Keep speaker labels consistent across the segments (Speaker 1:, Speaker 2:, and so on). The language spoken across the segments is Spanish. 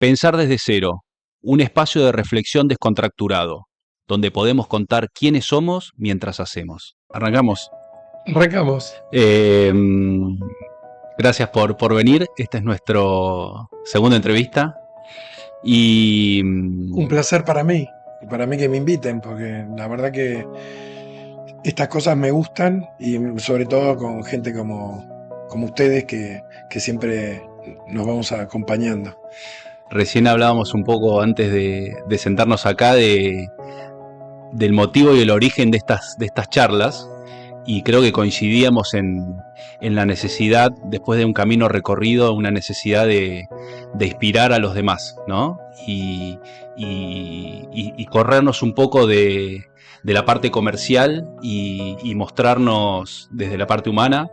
Speaker 1: Pensar desde cero, un espacio de reflexión descontracturado, donde podemos contar quiénes somos mientras hacemos. Arrancamos.
Speaker 2: Arrancamos.
Speaker 1: Eh, Gracias por venir. Esta es nuestra segunda entrevista. Y
Speaker 2: Un placer para mí, y para mí que me inviten, porque la verdad que estas cosas me gustan y sobre todo con gente como ustedes que siempre nos vamos acompañando.
Speaker 1: recién hablábamos un poco antes de sentarnos acá del motivo y el origen de estas charlas. Y creo que coincidíamos en la necesidad, después de un camino recorrido, una necesidad de inspirar a los demás, ¿no? Y corrernos un poco de la parte comercial y mostrarnos desde la parte humana.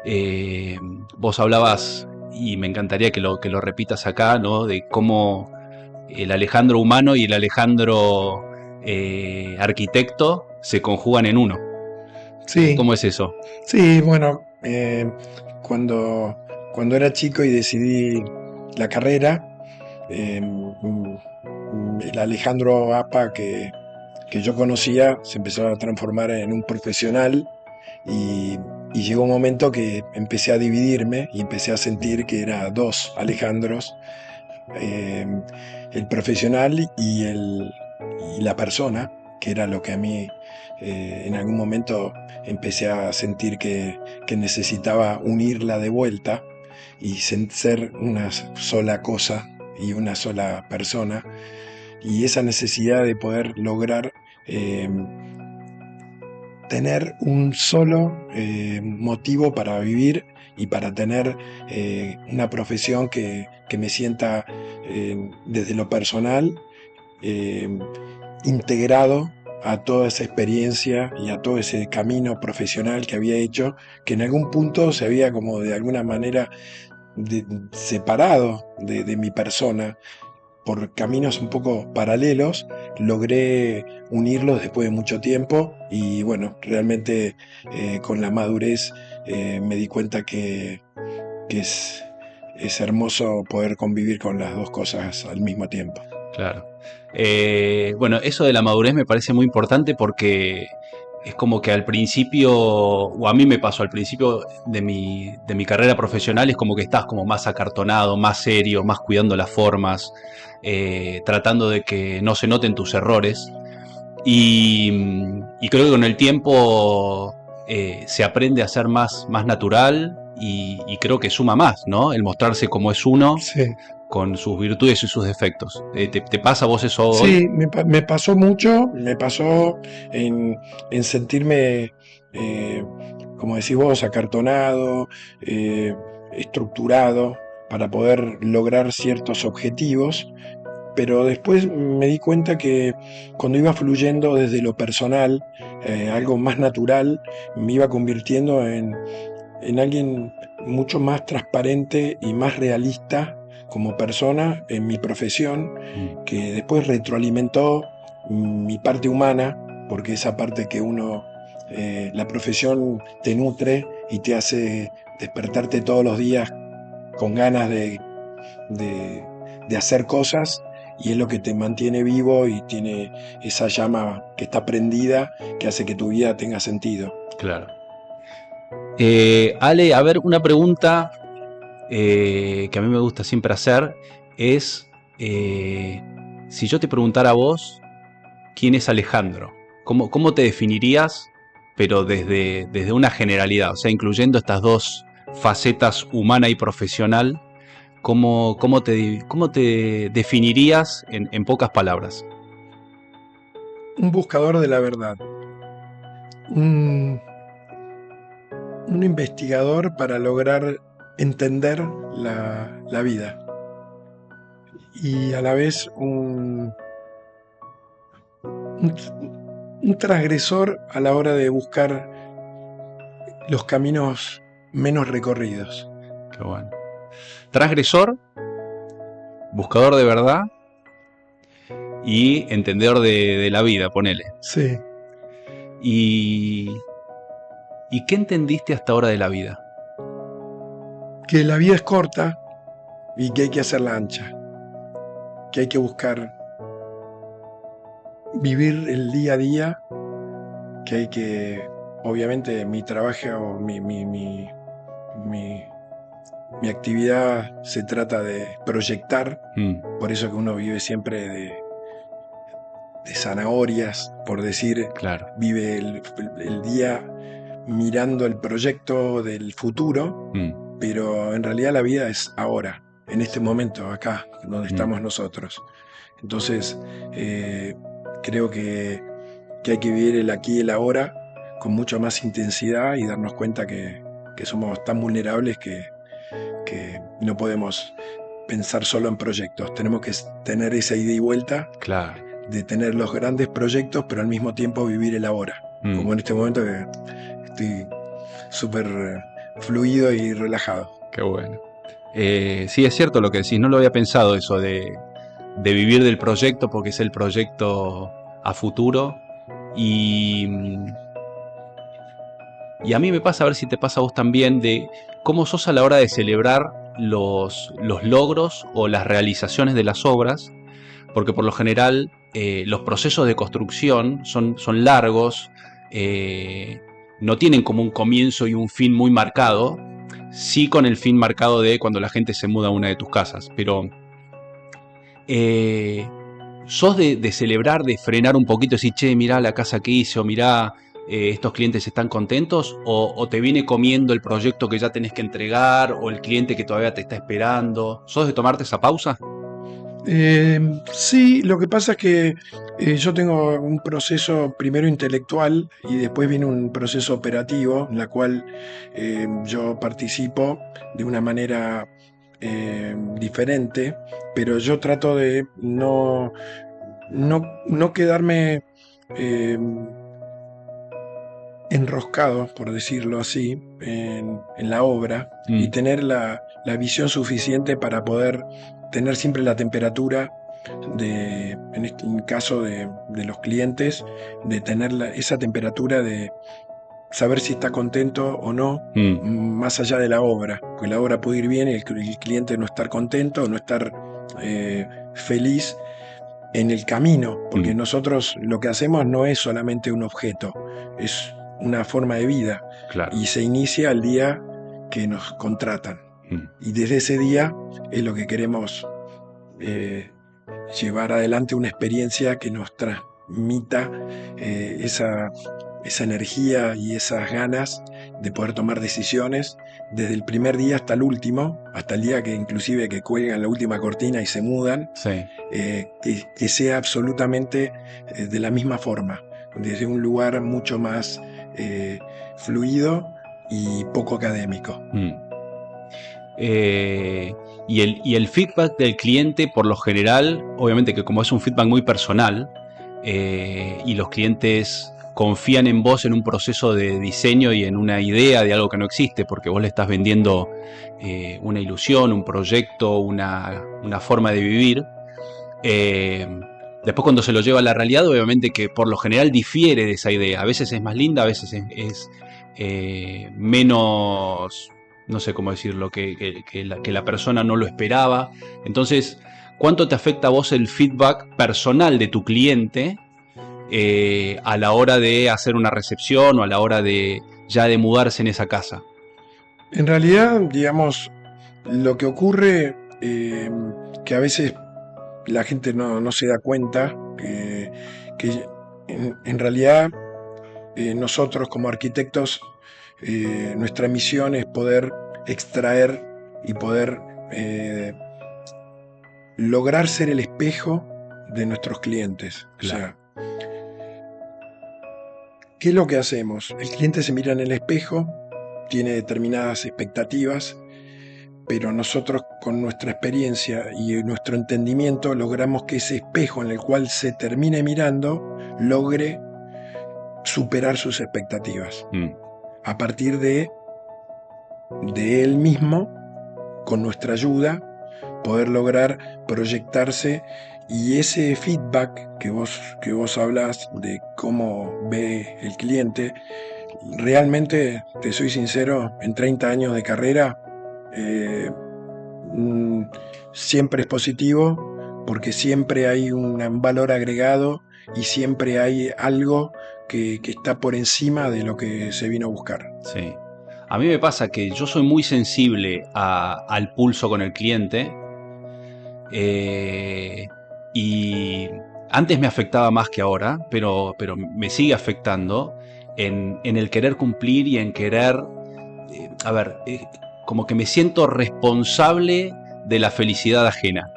Speaker 1: Eh, Vos hablabas, y me encantaría que lo repitas acá, ¿no? De cómo el Alejandro humano y el Alejandro arquitecto se conjugan en uno.
Speaker 2: Sí,
Speaker 1: ¿Cómo es eso?
Speaker 2: sí, bueno, cuando, cuando era chico y decidí la carrera, el Alejandro APA que yo conocía se empezó a transformar en un profesional y, y llegó un momento que empecé a dividirme y empecé a sentir que era dos Alejandros, eh, el profesional y la persona, que era lo que a mí en algún momento empecé a sentir que necesitaba unirla de vuelta y ser una sola cosa y una sola persona, y esa necesidad de poder lograr eh, tener un solo motivo para vivir y para tener una profesión que me sienta desde lo personal eh, integrado a toda esa experiencia y a todo ese camino profesional que había hecho, que en algún punto se había como de alguna manera separado de mi persona por caminos un poco paralelos. Logré unirlos después de mucho tiempo y bueno, realmente con la madurez me di cuenta que es hermoso poder convivir con las dos cosas al mismo tiempo.
Speaker 1: Claro. Bueno, eso de la madurez me parece muy importante porque es como que al principio, o a mí me pasó al principio de mi carrera profesional, es como que estás como más acartonado, más serio, más cuidando las formas, tratando de que no se noten tus errores. Y creo que con el tiempo se aprende a ser más natural y creo que suma más, ¿no? El mostrarse como es uno,
Speaker 2: Sí,
Speaker 1: con sus virtudes y sus defectos. ¿Te pasa a vos eso hoy?
Speaker 2: sí, me pasó mucho, me pasó en sentirme, eh, como decís vos, acartonado, eh, estructurado para poder lograr ciertos objetivos, pero después me di cuenta que cuando iba fluyendo desde lo personal, algo más natural, me iba convirtiendo en alguien mucho más transparente y más realista como persona en mi profesión,
Speaker 1: Mm.
Speaker 2: que después retroalimentó mi parte humana, porque esa parte que uno, la profesión te nutre y te hace despertarte todos los días con ganas de, de hacer cosas, y es lo que te mantiene vivo y tiene esa llama que está prendida, que hace que tu vida tenga sentido.
Speaker 1: Claro. Ale, a ver, una pregunta que a mí me gusta siempre hacer es, eh, si yo te preguntara a vos, ¿quién es Alejandro? ¿Cómo te definirías, pero desde una generalidad, o sea, incluyendo estas dos facetas, humana y profesional? ¿Cómo te definirías en pocas palabras?
Speaker 2: Un buscador de la verdad, un, un investigador para lograr entender la vida, y a la vez un transgresor a la hora de buscar los caminos menos recorridos.
Speaker 1: Qué bueno. Transgresor, buscador de verdad y entendedor de la vida, ponele.
Speaker 2: Sí,
Speaker 1: ¿Y, ¿Y qué entendiste hasta ahora de la vida?
Speaker 2: que la vida es corta y que hay que hacerla ancha. que hay que buscar vivir el día a día, que hay que, obviamente, mi trabajo, mi actividad se trata de proyectar, por eso que uno vive siempre de zanahorias, por decir,
Speaker 1: Claro.
Speaker 2: vive el día mirando el proyecto del futuro, pero en realidad la vida es ahora, en este momento, acá, donde estamos nosotros. Entonces, creo que hay que vivir el aquí y el ahora con mucha más intensidad y darnos cuenta que somos tan vulnerables que no podemos pensar solo en proyectos. Tenemos que tener esa ida y vuelta,
Speaker 1: Claro.
Speaker 2: de tener los grandes proyectos, pero al mismo tiempo vivir el ahora. Como en este momento que estoy súper fluido y relajado.
Speaker 1: Qué bueno. Sí, es cierto lo que decís, no lo había pensado eso de vivir del proyecto porque es el proyecto a futuro. Y a mí me pasa, a ver si te pasa a vos también, de cómo sos a la hora de celebrar los logros o las realizaciones de las obras, porque por lo general los procesos de construcción son largos, no tienen como un comienzo y un fin muy marcado, sí con el fin marcado de cuando la gente se muda a una de tus casas, pero sos de celebrar, de frenar un poquito, decir, che, mirá la casa que hice, o mirá, estos clientes están contentos, o te viene comiendo el proyecto que ya tenés que entregar, o el cliente que todavía te está esperando. ¿Sos de tomarte esa pausa?
Speaker 2: Sí, lo que pasa es que yo tengo un proceso primero intelectual y después viene un proceso operativo en la cual yo participo de una manera diferente, pero yo trato de no quedarme eh, enroscado, por decirlo así, en la obra y tener la visión suficiente para poder tener siempre la temperatura en este caso de los clientes, de tener esa temperatura de saber si está contento o no, más allá de la obra, porque la obra puede ir bien y el cliente no estar contento o no estar feliz en el camino, porque nosotros lo que hacemos no es solamente un objeto, es una forma de vida.
Speaker 1: Claro.
Speaker 2: Y se inicia el día que nos contratan. Y desde ese día es lo que queremos llevar adelante, una experiencia que nos transmita esa energía y esas ganas de poder tomar decisiones desde el primer día hasta el último, hasta el día que inclusive que cuelgan la última cortina y se mudan,
Speaker 1: Sí.
Speaker 2: que sea absolutamente de la misma forma, desde un lugar mucho más fluido y poco académico.
Speaker 1: Y el feedback del cliente, por lo general, obviamente que como es un feedback muy personal, y los clientes confían en vos en un proceso de diseño y en una idea de algo que no existe, porque vos le estás vendiendo una ilusión, un proyecto, una forma de vivir. Después cuando se lo lleva a la realidad, obviamente que por lo general difiere de esa idea. A veces es más linda, a veces es menos, no sé cómo decirlo, que la persona no lo esperaba. Entonces, ¿cuánto te afecta a vos el feedback personal de tu cliente a la hora de hacer una recepción o a la hora de ya de mudarse en esa casa?
Speaker 2: En realidad, digamos, lo que ocurre, que a veces la gente no se da cuenta, que en realidad nosotros como arquitectos, nuestra misión es poder extraer y poder lograr ser el espejo de nuestros clientes.
Speaker 1: Claro.
Speaker 2: O sea, ¿qué es lo que hacemos? El cliente se mira en el espejo, tiene determinadas expectativas, pero nosotros con nuestra experiencia y nuestro entendimiento logramos que ese espejo en el cual se termine mirando logre superar sus expectativas. A partir de él mismo, con nuestra ayuda, poder lograr proyectarse, y ese feedback que vos hablas de cómo ve el cliente, realmente, te soy sincero, en 30 años de carrera, siempre es positivo, porque siempre hay un valor agregado y siempre hay algo que está por encima de lo que se vino a buscar.
Speaker 1: Sí. A mí me pasa que yo soy muy sensible al pulso con el cliente, y antes me afectaba más que ahora, pero me sigue afectando en el querer cumplir y en querer, a ver, como que me siento responsable de la felicidad ajena.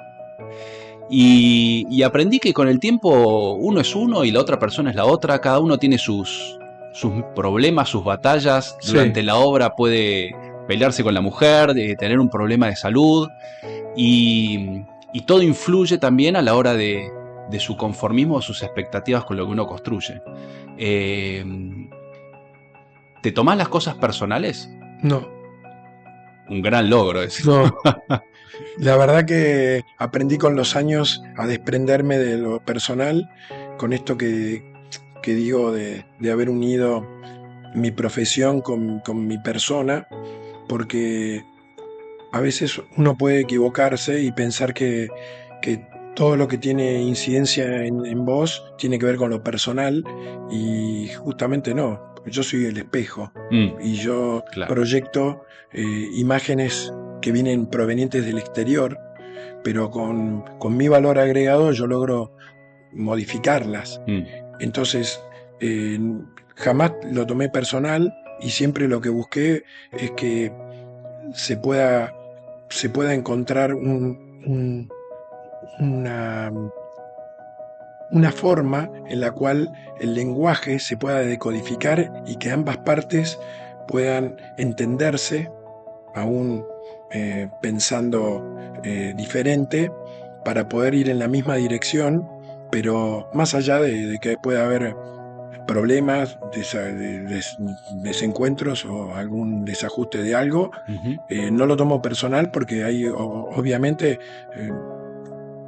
Speaker 1: Y aprendí que con el tiempo uno es uno y la otra persona es la otra, cada uno tiene sus problemas, sus batallas.
Speaker 2: Sí,
Speaker 1: Durante la obra puede pelearse con la mujer, tener un problema de salud, y todo influye también a la hora de su conformismo o sus expectativas con lo que uno construye. Eh, ¿Te tomás las cosas personales?
Speaker 2: no,
Speaker 1: Un gran logro eso.
Speaker 2: no. La verdad que aprendí con los años a desprenderme de lo personal, con esto que digo de haber unido mi profesión con mi persona, porque a veces uno puede equivocarse y pensar que todo lo que tiene incidencia en vos tiene que ver con lo personal, y justamente no. Yo soy el espejo y yo
Speaker 1: Claro.
Speaker 2: proyecto imágenes que vienen provenientes del exterior, pero con mi valor agregado yo logro modificarlas.
Speaker 1: Mm.
Speaker 2: Entonces, eh, jamás lo tomé personal, y siempre lo que busqué es que se pueda, se pueda encontrar una, una forma en la cual el lenguaje se pueda decodificar y que ambas partes puedan entenderse, aún pensando diferente, para poder ir en la misma dirección, pero más allá de que pueda haber problemas, desencuentros o algún desajuste de algo,
Speaker 1: Ujú.
Speaker 2: no lo tomo personal, porque hay obviamente eh,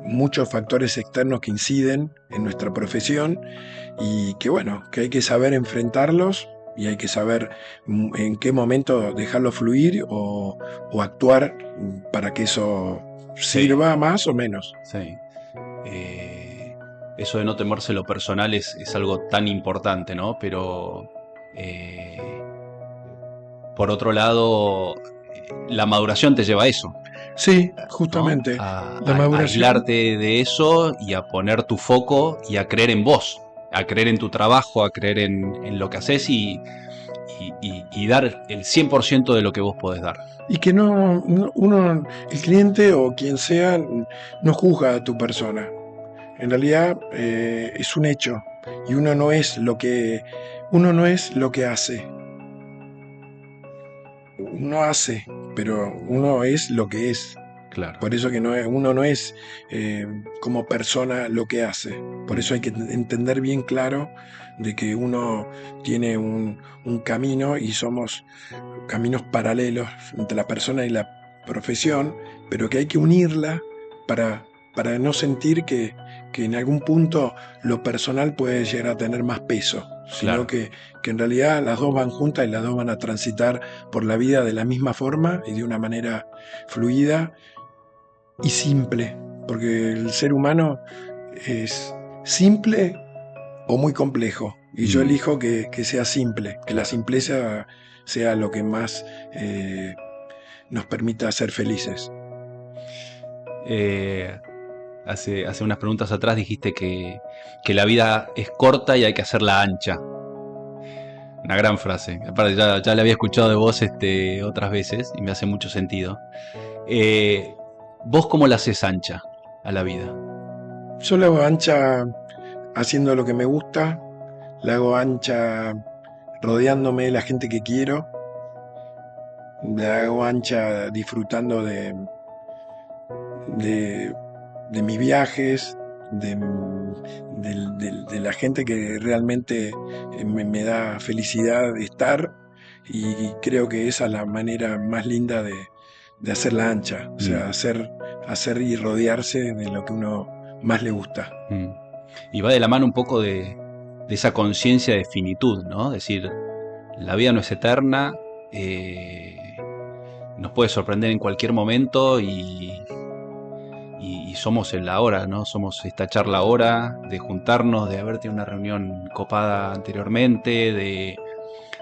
Speaker 2: muchos factores externos que inciden en nuestra profesión, y que bueno, que hay que saber enfrentarlos y hay que saber en qué momento dejarlo fluir o actuar para que eso
Speaker 1: Sí,
Speaker 2: sirva más o menos.
Speaker 1: sí. Eh, Eso de no temerse lo personal es algo tan importante, ¿no? Pero eh, por otro lado, la maduración te lleva a eso,
Speaker 2: Sí,
Speaker 1: ¿no?
Speaker 2: justamente, la
Speaker 1: A
Speaker 2: maduración.
Speaker 1: aislarte de eso y a poner tu foco y a creer en vos, a creer en tu trabajo, a creer en lo que haces, y dar el 100% de lo que vos podés dar.
Speaker 2: Y que uno, el cliente o quien sea, no juzga a tu persona. En realidad es un hecho, y uno no es lo que hace. Uno hace, pero uno es lo que es.
Speaker 1: Claro.
Speaker 2: Por eso que uno no es como persona lo que hace. Por eso hay que entender bien claro de que uno tiene un camino, y somos caminos paralelos entre la persona y la profesión, pero que hay que unirla para no sentir que en algún punto lo personal puede llegar a tener más peso, sino
Speaker 1: Claro.
Speaker 2: que en realidad las dos van juntas y las dos van a transitar por la vida de la misma forma y de una manera fluida y simple, porque el ser humano es simple o muy complejo, y yo
Speaker 1: Mm,
Speaker 2: elijo que sea simple, que la
Speaker 1: claro.
Speaker 2: simpleza sea lo que más nos permita ser felices.
Speaker 1: Eh, hace unas preguntas atrás dijiste que la vida es corta y hay que hacerla ancha. Una gran frase. Aparte, ya la había escuchado de vos otras veces y me hace mucho sentido. Eh, ¿Vos cómo la haces ancha a la vida?
Speaker 2: Yo la hago ancha haciendo lo que me gusta, la hago ancha rodeándome de la gente que quiero, la hago ancha disfrutando de, de mis viajes, de la gente que realmente me da felicidad de estar, y creo que esa es la manera más linda de hacerla ancha, o
Speaker 1: Mm,
Speaker 2: sea, hacer y rodearse de lo que uno más le gusta.
Speaker 1: mm. Y va de la mano un poco de esa conciencia de finitud, ¿no? Es decir, la vida no es eterna, nos puede sorprender en cualquier momento, y y somos el ahora, ¿no? Somos esta charla ahora, de juntarnos, de haber tenido una reunión copada anteriormente,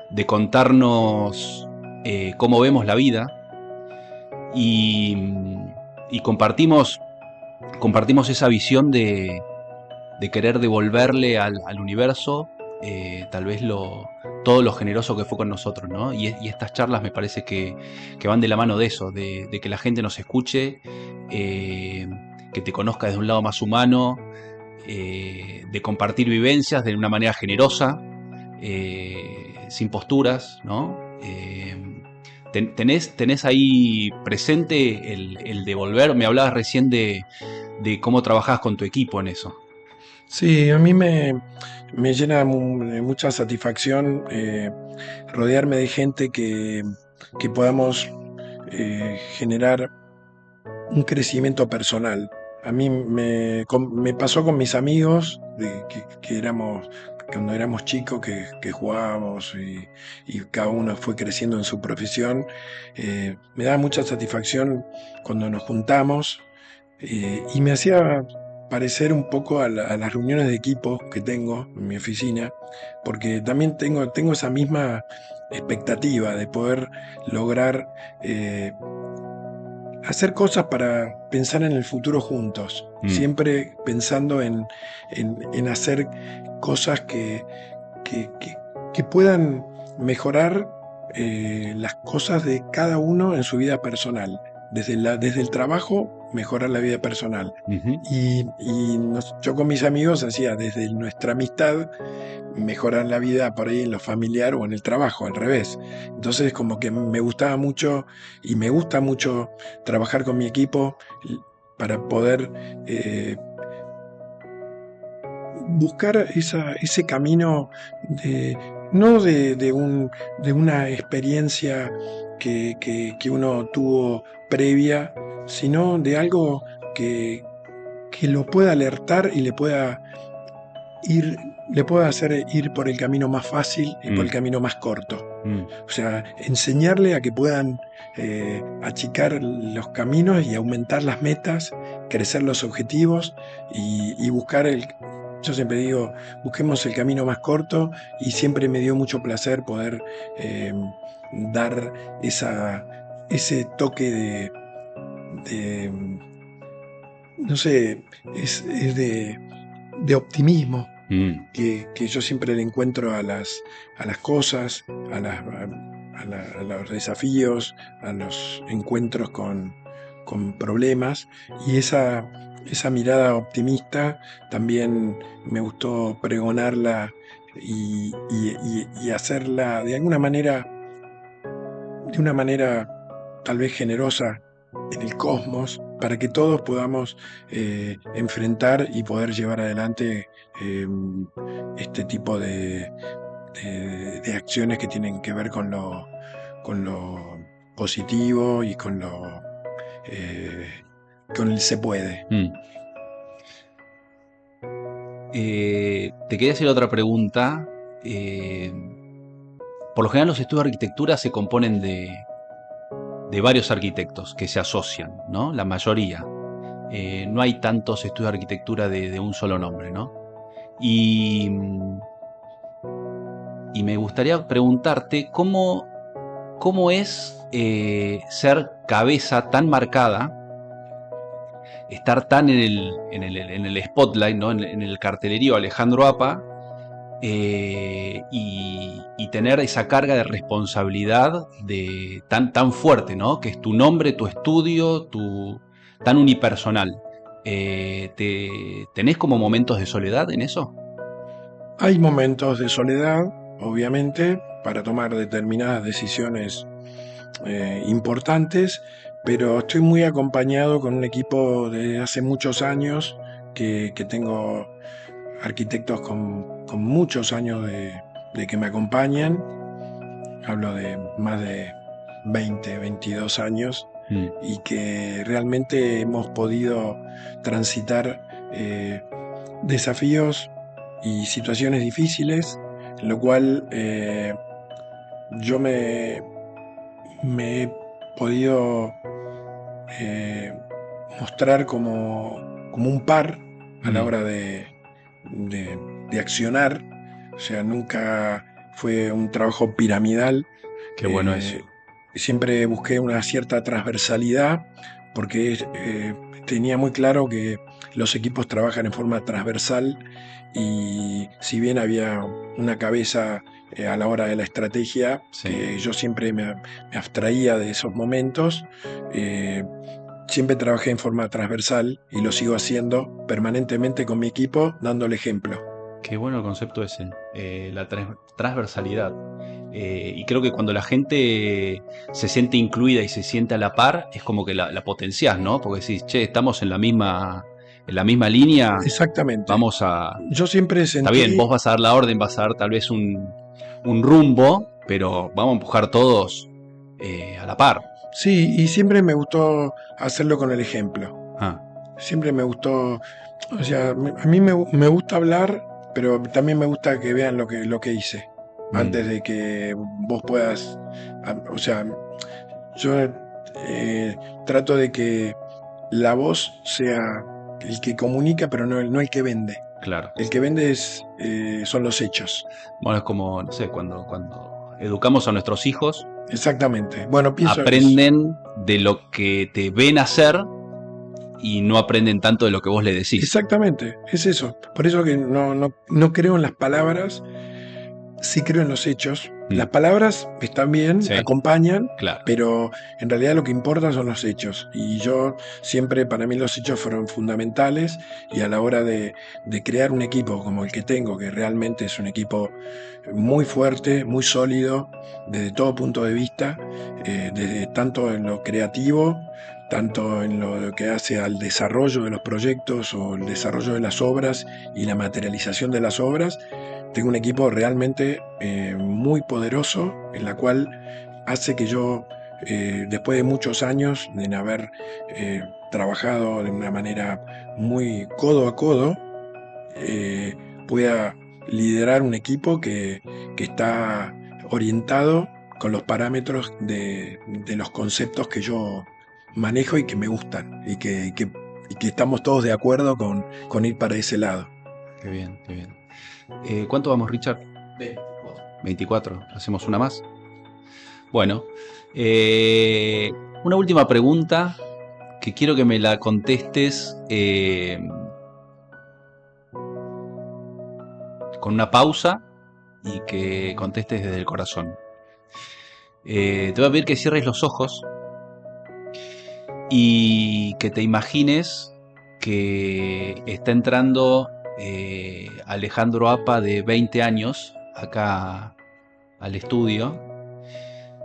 Speaker 1: de contarnos cómo vemos la vida y, y compartimos esa visión de querer devolverle al universo tal vez todo lo generoso que fue con nosotros, ¿no? Y estas charlas me parece que van de la mano de eso, de que la gente nos escuche, que te conozca desde un lado más humano, de compartir vivencias de una manera generosa, sin posturas, ¿no? Tenés ahí presente el devolver. Me hablabas recién de cómo trabajás con tu equipo en eso.
Speaker 2: Sí, a mí me llena de mucha satisfacción rodearme de gente que podamos generar un crecimiento personal. A mí me pasó con mis amigos que éramos, cuando éramos chicos, que jugábamos y cada uno fue creciendo en su profesión. Me da mucha satisfacción cuando nos juntamos y me hacía parecer un poco a las reuniones de equipo que tengo en mi oficina, porque también tengo esa misma expectativa de poder lograr hacer cosas para pensar en el futuro juntos,
Speaker 1: Mm,
Speaker 2: siempre pensando en hacer cosas que, que- que puedan mejorar las cosas de cada uno en su vida personal. Desde el trabajo, mejorar la vida personal.
Speaker 1: ujú.
Speaker 2: Yo con mis amigos hacía desde nuestra amistad mejorar la vida por ahí en lo familiar o en el trabajo, al revés. Entonces como que me gustaba mucho y me gusta mucho trabajar con mi equipo para poder buscar ese camino de, no de una experiencia que uno tuvo previa, sino de algo que lo pueda alertar y le pueda hacer ir por el camino más fácil y por el
Speaker 1: Mm,
Speaker 2: camino más corto.
Speaker 1: mm,
Speaker 2: O sea, enseñarle a que puedan achicar los caminos y aumentar las metas, crecer los objetivos y buscar yo siempre digo, busquemos el camino más corto y siempre me dio mucho placer poder eh, dar ese toque de, no sé, es de optimismo
Speaker 1: mm.
Speaker 2: que yo siempre le encuentro a las cosas, a los desafíos, a los encuentros con problemas. Y esa mirada optimista también me gustó pregonarla y hacerla de una manera tal vez generosa en el cosmos, para que todos podamos enfrentar y poder llevar adelante eh, este tipo de acciones que tienen que ver con lo positivo y eh, con el se puede.
Speaker 1: Mm. Te quería hacer otra pregunta. Eh, por lo general los estudios de arquitectura se componen de varios arquitectos que se asocian, ¿no? La mayoría. No hay tantos estudios de arquitectura de un solo nombre, ¿no? Y, y me gustaría preguntarte cómo es ser cabeza tan marcada, estar tan en el spotlight, ¿no? En el cartelerío Alejandro Apa, y tener esa carga de responsabilidad tan fuerte, ¿no? Que es tu nombre, tu estudio, tan unipersonal. ¿Tenés como momentos de soledad en eso?
Speaker 2: Hay momentos de soledad, obviamente, para tomar determinadas decisiones importantes, pero estoy muy acompañado con un equipo de hace muchos años, que tengo arquitectos con muchos años de que me acompañan, hablo de más de 20, 22 años,
Speaker 1: Mm,
Speaker 2: y que realmente hemos podido transitar desafíos y situaciones difíciles, en lo cual yo me he podido eh, mostrar como un par a la hora de accionar. O sea, nunca fue un trabajo piramidal.
Speaker 1: Qué bueno eso.
Speaker 2: Siempre busqué una cierta transversalidad porque tenía muy claro que los equipos trabajan en forma transversal y si bien había una cabeza a la hora de la estrategia,
Speaker 1: Sí.
Speaker 2: que yo siempre me abstraía de esos momentos, eh, siempre trabajé en forma transversal y lo sigo haciendo permanentemente con mi equipo, dando el ejemplo.
Speaker 1: Qué bueno el concepto ese, la transversalidad. Y creo que cuando la gente se siente incluida y se siente a la par, es como que la potenciás, ¿no? Porque decís, che, estamos en la misma línea,
Speaker 2: Exactamente.
Speaker 1: vamos a...
Speaker 2: Yo siempre
Speaker 1: Está bien,
Speaker 2: sentí,
Speaker 1: vos vas a dar la orden, vas a dar tal vez un rumbo, pero vamos a empujar todos a la par.
Speaker 2: sí, y siempre me gustó hacerlo con el ejemplo.
Speaker 1: Ah,
Speaker 2: Siempre me gustó, o sea, a mí me gusta hablar, pero también me gusta que vean lo que hice,
Speaker 1: mm,
Speaker 2: antes de que vos puedas, o sea, yo trato de que la voz sea el que comunica, pero no el que vende.
Speaker 1: claro.
Speaker 2: El que vende son los hechos.
Speaker 1: Bueno, es como, no sé, cuando educamos a nuestros hijos,
Speaker 2: Exactamente. Bueno, pienso eso.
Speaker 1: aprenden de lo que te ven hacer y no aprenden tanto de lo que vos le decís.
Speaker 2: Exactamente, es eso. Por eso que no creo en las palabras, sí creo en los hechos. Las
Speaker 1: Mm,
Speaker 2: palabras están bien,
Speaker 1: sí,
Speaker 2: acompañan,
Speaker 1: claro.
Speaker 2: pero en realidad lo que importa son los hechos. Y yo siempre, para mí los hechos fueron fundamentales y a la hora de crear un equipo como el que tengo, que realmente es un equipo muy fuerte, muy sólido, desde todo punto de vista, desde tanto en lo creativo, tanto en lo que hace al desarrollo de los proyectos o el desarrollo de las obras y la materialización de las obras. Tengo un equipo realmente muy poderoso, en la cual hace que yo, después de muchos años de haber trabajado de una manera muy codo a codo, eh, pueda liderar un equipo que está orientado con los parámetros de los conceptos que yo manejo y que me gustan y que estamos todos de acuerdo con ir para ese lado.
Speaker 1: Qué bien, qué bien. ¿Cuánto vamos, Richard? 24. ¿Hacemos una más? Bueno, una última pregunta que quiero que me la contestes con una pausa y que contestes desde el corazón. Te voy a pedir que cierres los ojos y que te imagines que está entrando Alejandro Apa de 20 años acá al estudio.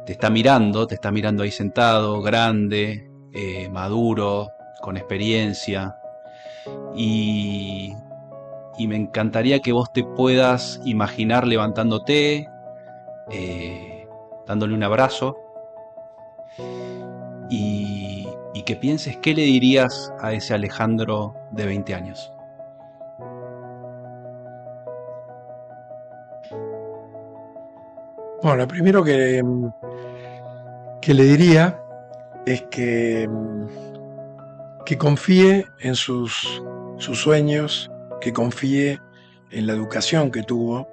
Speaker 1: Te está mirando ahí sentado, grande, maduro, con experiencia. Y, y me encantaría que vos te puedas imaginar levantándote, dándole un abrazo y que pienses qué le dirías a ese Alejandro de 20 años.
Speaker 2: Bueno, lo primero que le diría es que confíe en sus sueños, que confíe en la educación que tuvo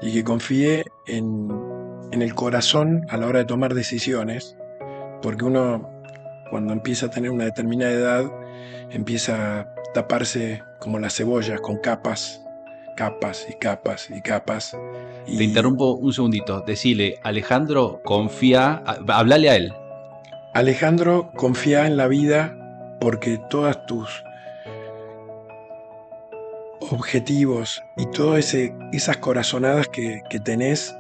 Speaker 2: y que confíe en el corazón a la hora de tomar decisiones, porque uno cuando empieza a tener una determinada edad empieza a taparse como las cebollas con capas, capas y capas y capas.
Speaker 1: Te
Speaker 2: Y
Speaker 1: interrumpo un segundito. Decile, Alejandro, confía, hablale a él.
Speaker 2: Alejandro, confía en la vida porque todas tus objetivos y todas esas corazonadas que tenés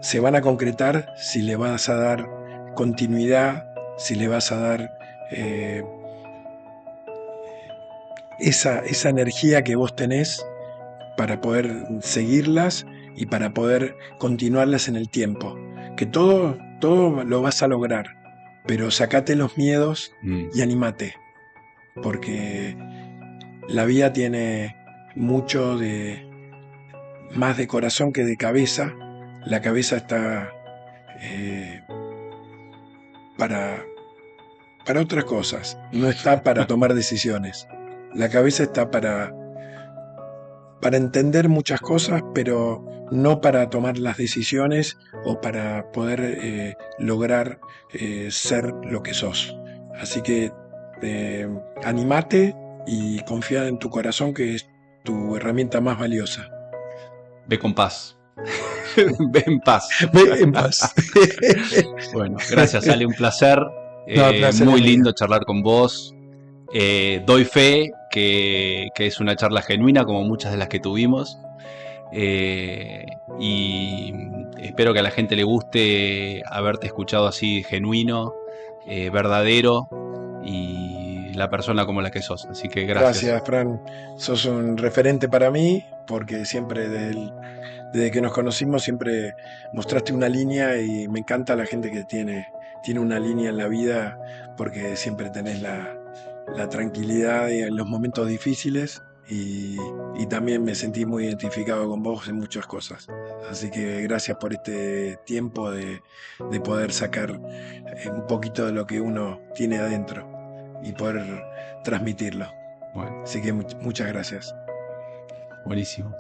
Speaker 2: se van a concretar si le vas a dar continuidad, si le vas a dar eh, esa energía que vos tenés para poder seguirlas y para poder continuarlas en el tiempo. Que todo lo vas a lograr, pero sacate los miedos
Speaker 1: Mm,
Speaker 2: y animate, porque la vida tiene mucho más de corazón que de cabeza. La cabeza está eh, para para otras cosas, no está para tomar decisiones. La cabeza está para entender muchas cosas, pero no para tomar las decisiones o para poder lograr ser lo que sos. Así que animate y confía en tu corazón, que es tu herramienta más valiosa.
Speaker 1: Ve con paz. Ve en paz.
Speaker 2: Ve en paz.
Speaker 1: Bueno, gracias, Ale, un placer.
Speaker 2: No, el placer es
Speaker 1: Muy
Speaker 2: mío.
Speaker 1: lindo charlar con vos. Doy fe que es una charla genuina, como muchas de las que tuvimos. Y espero que a la gente le guste haberte escuchado así genuino, verdadero y la persona como la que sos. Así que gracias.
Speaker 2: Gracias, Fran. Sos un referente para mí, porque siempre desde que nos conocimos siempre mostraste una línea, y me encanta la gente que tiene una línea en la vida, porque siempre tenés la tranquilidad en los momentos difíciles, y también me sentí muy identificado con vos en muchas cosas. Así que gracias por este tiempo de poder sacar un poquito de lo que uno tiene adentro y poder transmitirlo.
Speaker 1: Bueno,
Speaker 2: Así que muchas gracias.
Speaker 1: buenísimo.